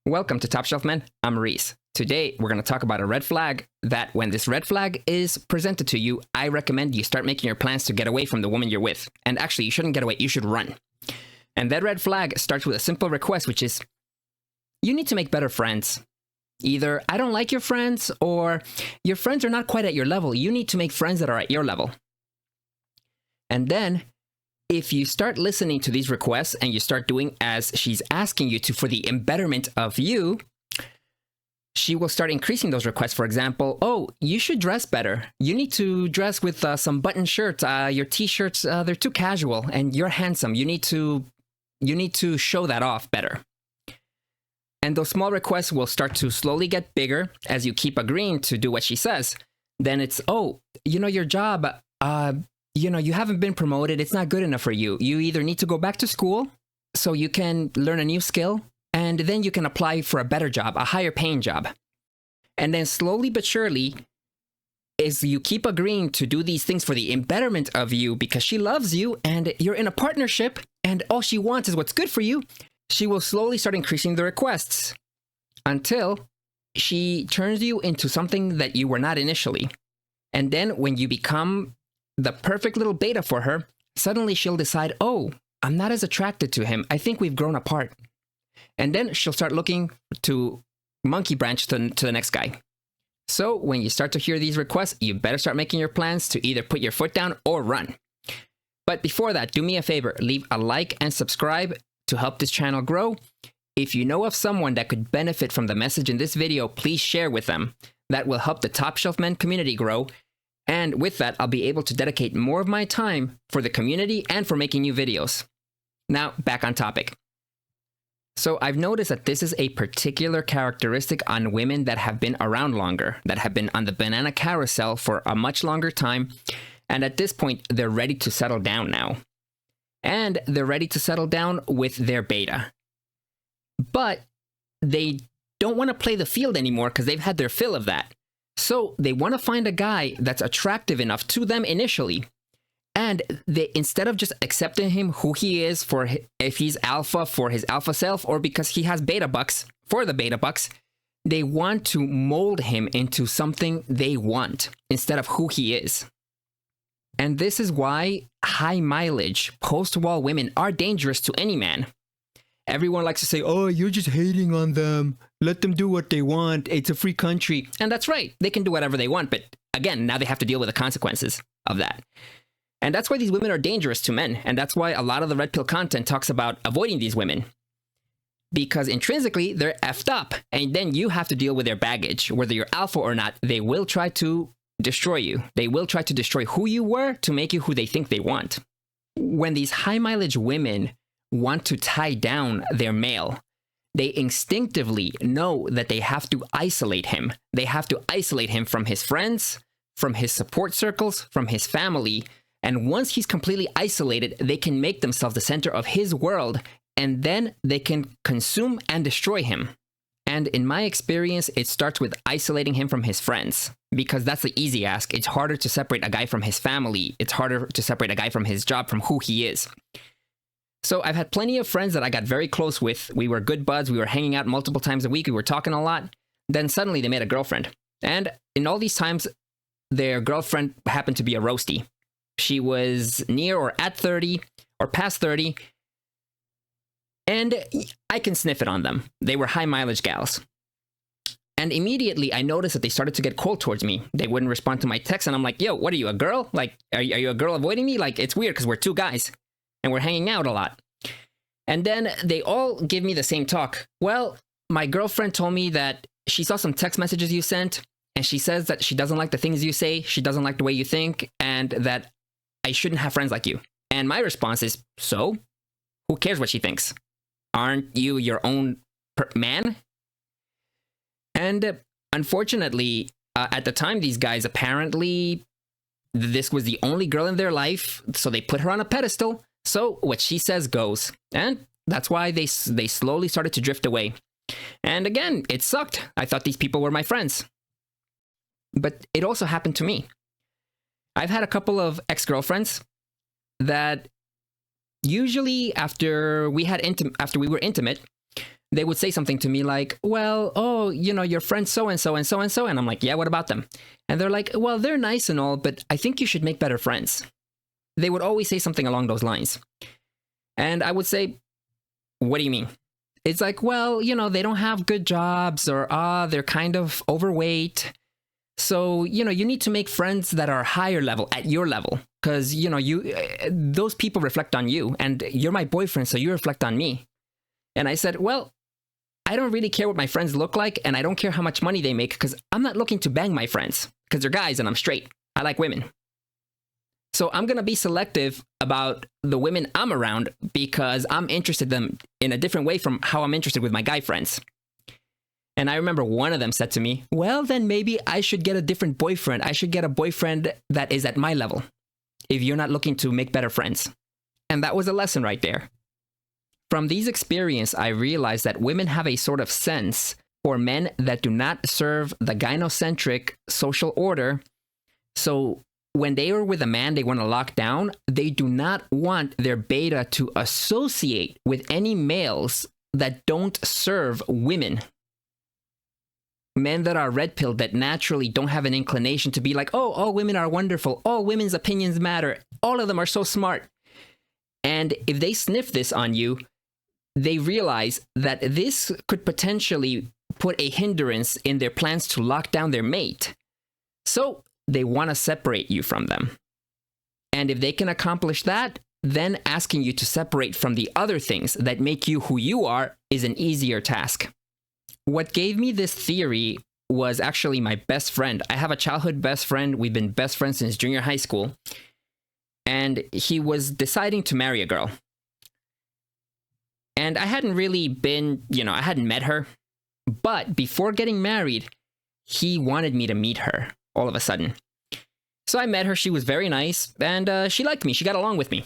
Welcome to Top Shelf Men. I'm Reese. Today, we're going to talk about a red flag that when this red flag is presented to you, I recommend you start making your plans to get away from the woman you're with. And actually, you shouldn't get away, you should run. And that red flag starts with a simple request, which is, you need to make better friends. Either I don't like your friends, or your friends are not quite at your level. You need to make friends that are at your level. And then, if you start listening to these requests and you start doing as she's asking you to for the embetterment of you, she will start increasing those requests. For example, oh, you should dress better. You need to dress with some button shirts. Your t-shirts, they're too casual, and you're handsome. You need to show that off better. And those small requests will start to slowly get bigger as you keep agreeing to do what she says. Then it's, oh, your job, you haven't been promoted. It's not good enough for you. You either need to go back to school so you can learn a new skill, and then you can apply for a better job, a higher paying job. And then slowly but surely, as you keep agreeing to do these things for the embetterment of you because she loves you and you're in a partnership and all she wants is what's good for you, she will slowly start increasing the requests until she turns you into something that you were not initially. And then when you become the perfect little beta for her, suddenly she'll decide, oh, I'm not as attracted to him. I think we've grown apart. And then she'll start looking to monkey branch to the next guy. So when you start to hear these requests, you better start making your plans to either put your foot down or run. But before that, do me a favor, leave a like and subscribe to help this channel grow. If you know of someone that could benefit from the message in this video, please share with them. That will help the Top Shelf Men community grow. And with that, I'll be able to dedicate more of my time for the community and for making new videos. Now, back on topic. So I've noticed that this is a particular characteristic on women that have been around longer, that have been on the banana carousel for a much longer time. And at this point, they're ready to settle down now. And they're ready to settle down with their beta. But they don't want to play the field anymore because they've had their fill of that. So they want to find a guy that's attractive enough to them initially. And they, instead of just accepting him who he is for if he's alpha for his alpha self or because he has beta bucks for the beta bucks, they want to mold him into something they want instead of who he is. And this is why high mileage post-wall women are dangerous to any man. Everyone likes to say, oh, you're just hating on them. Let them do what they want. It's a free country. And that's right. They can do whatever they want. But again, now they have to deal with the consequences of that. And that's why these women are dangerous to men. And that's why a lot of the red pill content talks about avoiding these women. Because intrinsically, they're effed up. And then you have to deal with their baggage. Whether you're alpha or not, they will try to destroy you. They will try to destroy who you were to make you who they think they want. When these high mileage women want to tie down their male, they instinctively know that they have to isolate him. They have to isolate him from his friends, from his support circles, from his family. And once he's completely isolated, they can make themselves the center of his world, and then they can consume and destroy him. And in my experience, it starts with isolating him from his friends, because that's the easy ask. It's harder to separate a guy from his family. It's harder to separate a guy from his job, from who he is. So I've had plenty of friends that I got very close with. We were good buds. We were hanging out multiple times a week. We were talking a lot. Then suddenly they made a girlfriend. And in all these times, their girlfriend happened to be a roastie. She was near or at 30 or past 30. And I can sniff it on them. They were high mileage gals. And immediately I noticed that they started to get cold towards me. They wouldn't respond to my texts. And I'm like, yo, what are you, a girl? Like, are you a girl avoiding me? Like, it's weird because we're two guys. And we're hanging out a lot. And then they all give me the same talk. Well, my girlfriend told me that she saw some text messages you sent, and she says that she doesn't like the things you say, she doesn't like the way you think, and that I shouldn't have friends like you. And my response is, so? Who cares what she thinks? Aren't you your own man? And unfortunately, at the time, these guys apparently, this was the only girl in their life, so they put her on a pedestal. So what she says goes. And that's why they slowly started to drift away. And again, it sucked. I thought these people were my friends. But it also happened to me. I've had a couple of ex-girlfriends that usually after we were intimate, they would say something to me like, well, oh, your friend so-and-so and so-and-so. And I'm like, yeah, what about them? And they're like, well, they're nice and all, but I think you should make better friends. They would always say something along those lines. And I would say, what do you mean? It's like, well, they don't have good jobs, or, they're kind of overweight. So, you need to make friends that are higher level, at your level. Because, those people reflect on you, and you're my boyfriend, so you reflect on me. And I said, well, I don't really care what my friends look like, and I don't care how much money they make, because I'm not looking to bang my friends, because they're guys and I'm straight. I like women. So I'm going to be selective about the women I'm around because I'm interested in them in a different way from how I'm interested with my guy friends. And I remember one of them said to me, well, then maybe I should get a different boyfriend. I should get a boyfriend that is at my level if you're not looking to make better friends. And that was a lesson right there. From these experiences, I realized that women have a sort of sense for men that do not serve the gynocentric social order. So when they are with a man they want to lock down, they do not want their beta to associate with any males that don't serve women. Men that are red-pilled, that naturally don't have an inclination to be like, oh, all women are wonderful. All women's opinions matter. All of them are so smart. And if they sniff this on you, they realize that this could potentially put a hindrance in their plans to lock down their mate. So they want to separate you from them. And if they can accomplish that, then asking you to separate from the other things that make you who you are is an easier task. What gave me this theory was actually my best friend. I have a childhood best friend. We've been best friends since junior high school. And he was deciding to marry a girl. And I hadn't really been, I hadn't met her. But before getting married, he wanted me to meet her all of a sudden. So I met her. She was very nice. And she liked me. She got along with me.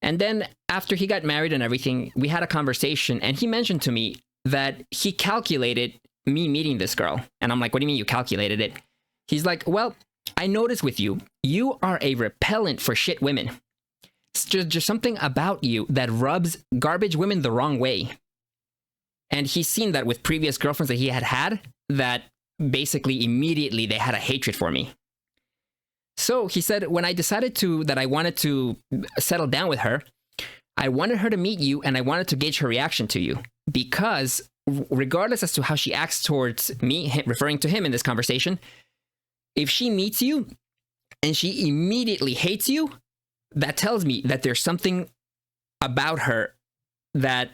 And then after he got married and everything, we had a conversation. And he mentioned to me that he calculated me meeting this girl. And I'm like, what do you mean you calculated it? He's like, well, I noticed with you, you are a repellent for shit women. It's just something about you that rubs garbage women the wrong way. And he's seen that with previous girlfriends that he had, that basically immediately they had a hatred for me. So he said, when I decided that I wanted to settle down with her, I wanted her to meet you and I wanted to gauge her reaction to you. Because regardless as to how she acts towards me, referring to him in this conversation, if she meets you and she immediately hates you, that tells me that there's something about her that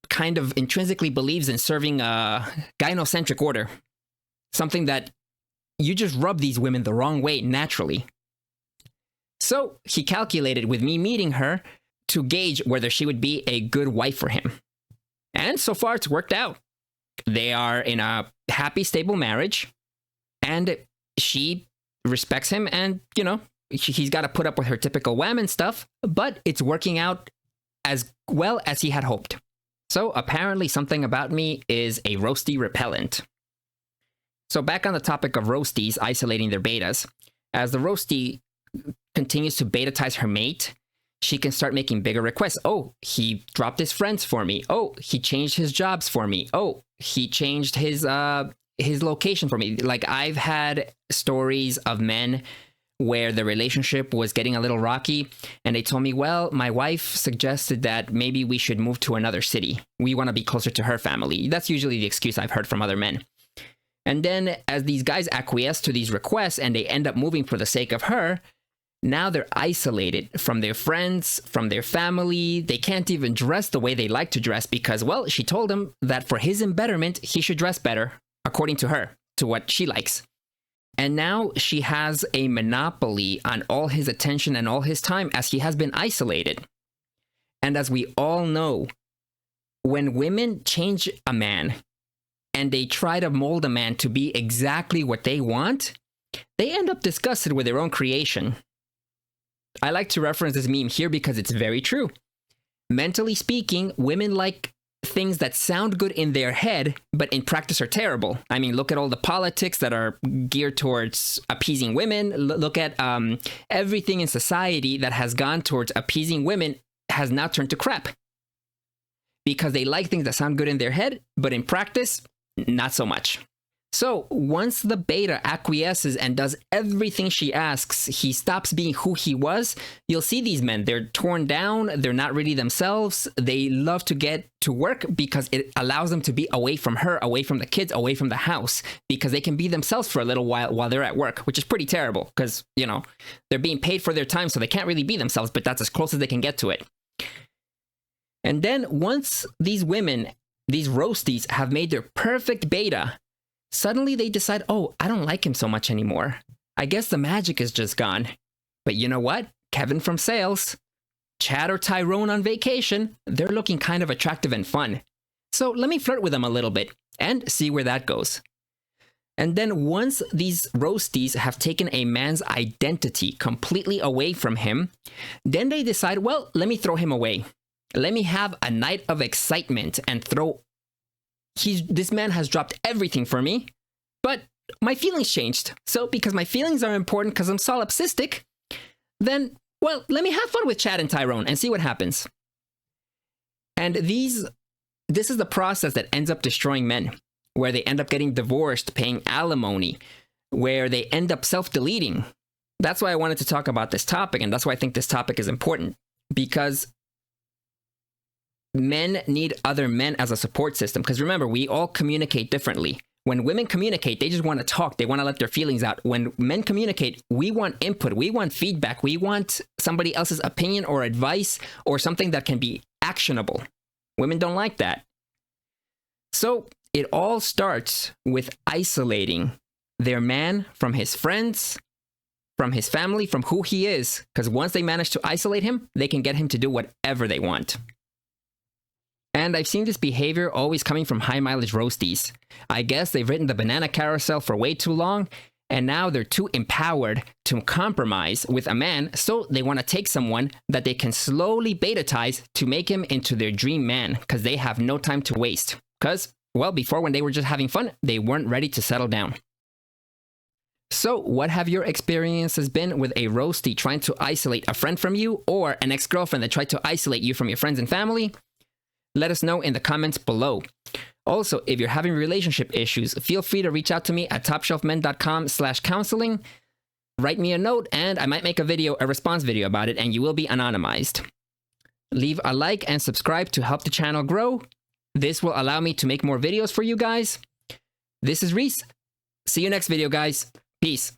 kind of intrinsically believes in serving a gynocentric order. Something that you just rub these women the wrong way naturally. So he calculated with me meeting her to gauge whether she would be a good wife for him. And so far, it's worked out. They are in a happy, stable marriage. And she respects him. And, he's got to put up with her typical wham and stuff. But it's working out as well as he had hoped. So apparently something about me is a roasty repellent. So back on the topic of roasties isolating their betas. As the roastie continues to betatize her mate, she can start making bigger requests. Oh, he dropped his friends for me. Oh, he changed his jobs for me. Oh, he changed his location for me. Like, I've had stories of men where the relationship was getting a little rocky, and they told me, well, my wife suggested that maybe we should move to another city. We want to be closer to her family. That's usually the excuse I've heard from other men. And then as these guys acquiesce to these requests and they end up moving for the sake of her, now they're isolated from their friends, from their family. They can't even dress the way they like to dress because, well, she told him that for his embetterment, he should dress better, according to her, to what she likes. And now she has a monopoly on all his attention and all his time as he has been isolated. And as we all know, when women change a man and they try to mold a man to be exactly what they want, they end up disgusted with their own creation. I like to reference this meme here because it's very true. Mentally speaking, women like things that sound good in their head, but in practice are terrible. I mean, look at all the politics that are geared towards appeasing women. Look at everything in society that has gone towards appeasing women has now turned to crap. because they like things that sound good in their head, but in practice, not so much. So once the beta acquiesces and does everything she asks, he stops being who he was. You'll see these men, they're torn down, they're not really themselves. They love to get to work because it allows them to be away from her, away from the kids, away from the house, because they can be themselves for a little while they're at work, which is pretty terrible because, you know, they're being paid for their time, so they can't really be themselves, but that's as close as they can get to it. And then once these women, these roasties, have made their perfect beta, suddenly they decide, oh, I don't like him so much anymore. I guess the magic is just gone. But you know what? Kevin from sales, Chad or Tyrone on vacation, they're looking kind of attractive and fun. So let me flirt with them a little bit and see where that goes. And then once these roasties have taken a man's identity completely away from him, then they decide, well, let me throw him away. Let me have a night of excitement and throw... This man has dropped everything for me, but my feelings changed. So because my feelings are important because I'm solipsistic, then, well, let me have fun with Chad and Tyrone and see what happens. And this is the process that ends up destroying men, where they end up getting divorced, paying alimony, where they end up self-deleting. That's why I wanted to talk about this topic, and that's why I think this topic is important, because men need other men as a support system. Because remember, we all communicate differently. When women communicate, they just want to talk. They want to let their feelings out. When men communicate, we want input. We want feedback. We want somebody else's opinion or advice or something that can be actionable. Women don't like that. So it all starts with isolating their man from his friends, from his family, from who he is. Because once they manage to isolate him, they can get him to do whatever they want. And I've seen this behavior always coming from high mileage roasties. I guess they've ridden the banana carousel for way too long, and now they're too empowered to compromise with a man, so they want to take someone that they can slowly beta-tize to make him into their dream man, because they have no time to waste. Because, well, before when they were just having fun, they weren't ready to settle down. So, what have your experiences been with a roastie trying to isolate a friend from you, or an ex-girlfriend that tried to isolate you from your friends and family? Let us know in the comments below. Also, if you're having relationship issues, feel free to reach out to me at topshelfmen.com/counseling. Write me a note and I might make a response video about it, and you will be anonymized. Leave a like and subscribe to help the channel grow. This will allow me to make more videos for you guys. This is Reese. See you next video, guys. Peace.